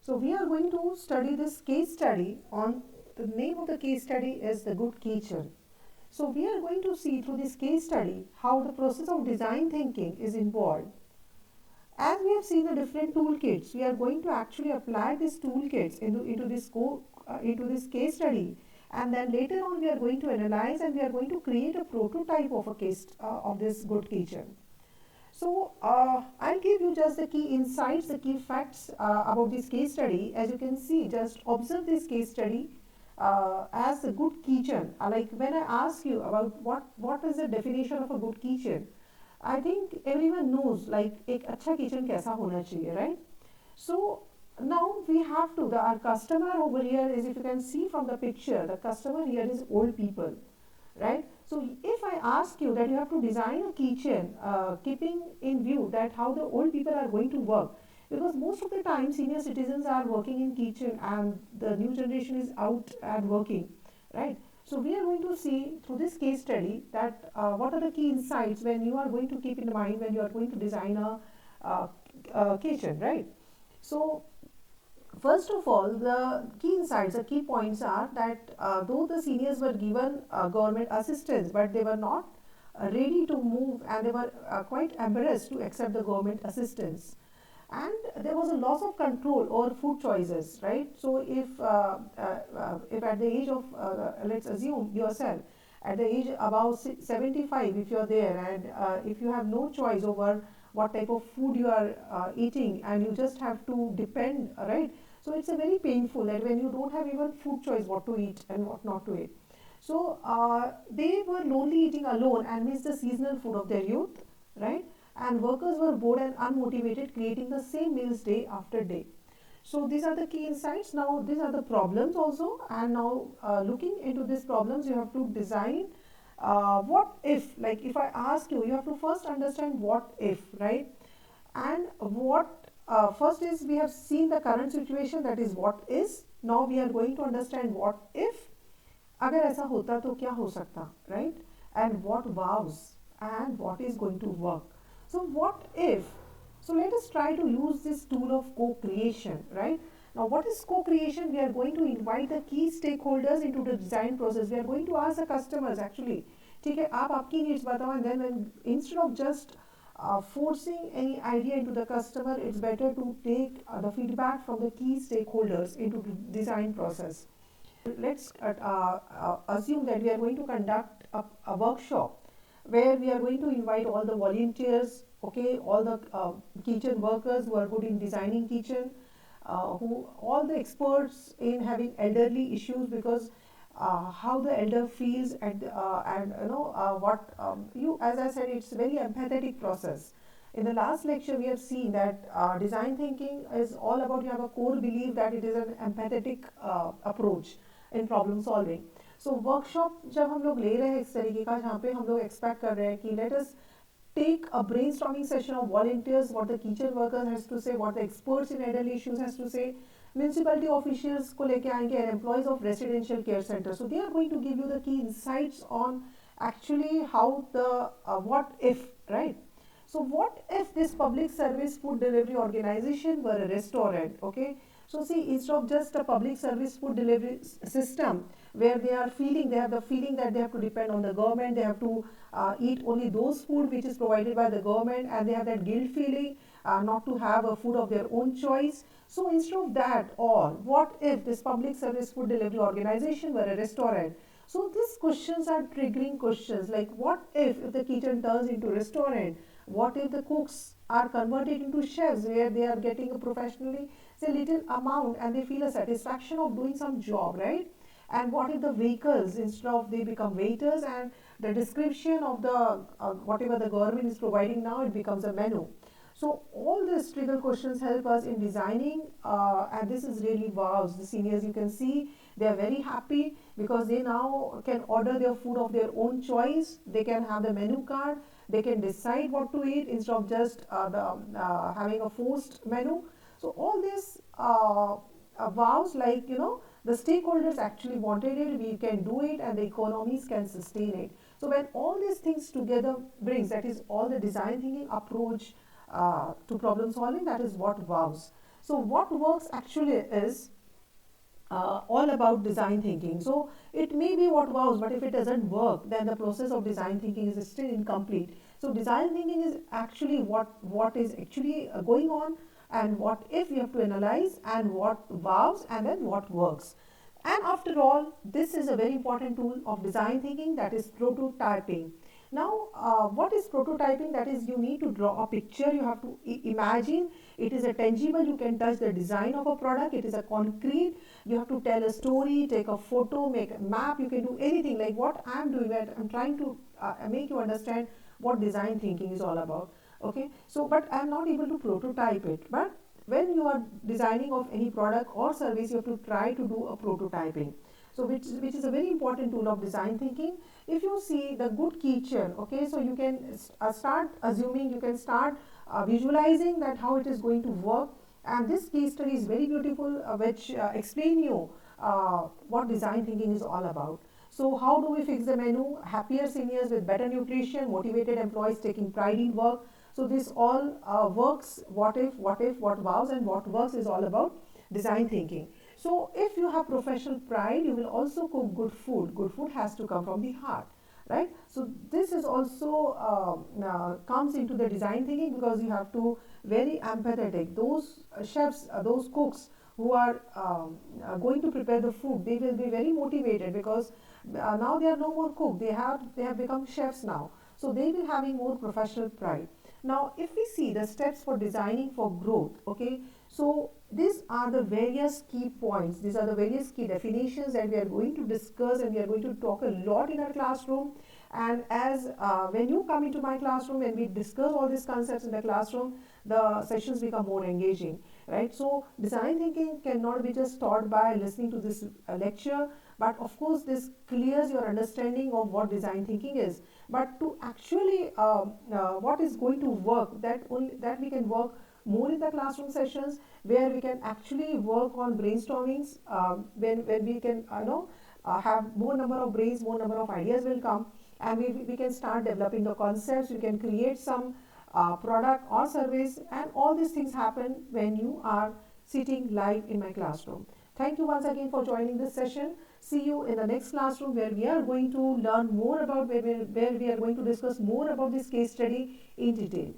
So we are going to study this case study on, the name of the case study is The Good Kitchen. So we are going to see through this case study how the process of design thinking is involved. As we have seen the different toolkits, we are going to actually apply these toolkits into this case study, and then later on we are going to analyze and we are going to create a prototype of a case of this good kitchen. So I'll give you just the key insights, the key facts about this case study. As you can see, just observe this case study as a good kitchen. Like when I ask you about what is the definition of a good kitchen, I think everyone knows like एक अच्छा kitchen कैसा होना चाहिए, right? So now we have to, our customer over here is, if you can see from the picture, the customer here is old people, right? So if I ask you that you have to design a kitchen keeping in view that how the old people are going to work, because most of the time senior citizens are working in kitchen and the new generation is out and working, right? So we are going to see through this case study that what are the key insights when you are going to keep in mind when you are going to design a kitchen, right? So first of all, the key insights, the key points are that though the seniors were given government assistance, but they were not ready to move and they were quite embarrassed to accept the government assistance. And there was a loss of control over food choices, right? So if at the age of, let's assume yourself, at the age about 75, if you're there and if you have no choice over what type of food you are eating and you just have to depend, right? So it's a very painful that when you don't have even food choice what to eat and what not to eat. So they were lonely eating alone and missed the seasonal food of their youth, right? And workers were bored and unmotivated, creating the same meals day after day. So these are the key insights. Now these are the problems also, and now looking into these problems, you have to design what if. Like if I ask you, you have to first understand what if, right? And what first is, we have seen the current situation, that is what is. Now we are going to understand what if. अगर ऐसा होता तो क्या हो सकता, right? And what vows and what is going to work. So what if? So let us try to use this tool of co-creation, right? Now what is co-creation? We are going to invite the key stakeholders into the design process. We are going to ask the customers actually, ठीक है, आप आपकी needs बताओ, and then when, instead of just forcing any idea into the customer, it's better to take the feedback from the key stakeholders into the design process. Let's assume that we are going to conduct a workshop where we are going to invite all the volunteers, okay, all the kitchen workers who are good in designing kitchen, who all the experts in having elderly issues, because how the elder feels and you know what you, as I said, it's a very empathetic process. In the last lecture, we have seen that design thinking is all about, you have a core belief that it is an empathetic approach in problem solving. So workshop जब हम लोग ले रहे हैं इस तरीके का, जहाँ पे हम लोग expect कर रहे हैं कि let us take a brainstorming session of volunteers, what the kitchen workers has to say, what the experts in elderly issues has to say, municipality officials को लेके आएंगे, and employees of residential care center. So they are going to give you the key insights on actually how the what if, right? So what if this public service food delivery organization were a restaurant, okay? So see, instead of just a public service food delivery system where they have the feeling that they have to depend on the government, they have to eat only those food which is provided by the government, and they have that guilt feeling not to have a food of their own choice. So instead of that, or what if this public service food delivery organization were a restaurant? So these questions are triggering questions, like what if the kitchen turns into a restaurant? What if the cooks are converted into chefs where they are getting a professionally, say, little amount and they feel a satisfaction of doing some job, right? And what if the vehicles, instead of they become waiters, and the description of the whatever the government is providing now, it becomes a menu. So all these trigger questions help us in designing, and this is really wow. The seniors, you can see, they are very happy because they now can order their food of their own choice. They can have the menu card. They can decide what to eat instead of just having a forced menu. So all this vows, like, you know, the stakeholders actually wanted it, we can do it, and the economies can sustain it. So when all these things together brings, that is all the design thinking approach to problem solving, that is what vows. So what works actually is all about design thinking. So it may be what wows, but if it doesn't work, then the process of design thinking is still incomplete. So design thinking is actually what is actually going on, and what if you have to analyze, and what wows, and then what works. And after all, this is a very important tool of design thinking, that is prototyping. Now, what is prototyping? That is, you need to draw a picture, you have to imagine. It is a tangible, you can touch the design of a product, it is a concrete, you have to tell a story, take a photo, make a map, you can do anything like what I am doing. I'm trying to make you understand what design thinking is all about. Okay, so but I am not able to prototype it. But when you are designing of any product or service, you have to try to do a prototyping. So which is a very important tool of design thinking. If you see the good kitchen, okay, so you can start assuming, you can start visualizing that how it is going to work. And this case study is very beautiful, which explain you what design thinking is all about. So how do we fix the menu? Happier seniors with better nutrition, motivated employees taking pride in work. So this all works. What if, what wows, and what works is all about design thinking. So if you have professional pride, you will also cook good food. Good food has to come from the heart, right? So this is also comes into the design thinking, because you have to very empathetic. Those chefs, those cooks who are going to prepare the food, they will be very motivated, because now they are no more cook. They have become chefs now. So they will having more professional pride. Now, if we see the steps for designing for growth, okay, so these are the various key points. These are the various key definitions that we are going to discuss, and we are going to talk a lot in our classroom. And as when you come into my classroom and we discuss all these concepts in the classroom, the sessions become more engaging, right? So design thinking cannot be just taught by listening to this lecture, but of course this clears your understanding of what design thinking is. But to actually what is going to work, that we can work more in the classroom sessions, where we can actually work on brainstormings, when we can have more number of brains, more number of ideas will come, and we can start developing the concepts. We can create some product or service, and all these things happen when you are sitting live in my classroom. Thank you once again for joining this session. See you in the next classroom, where we are going to learn more about, where we are going to discuss more about this case study in detail.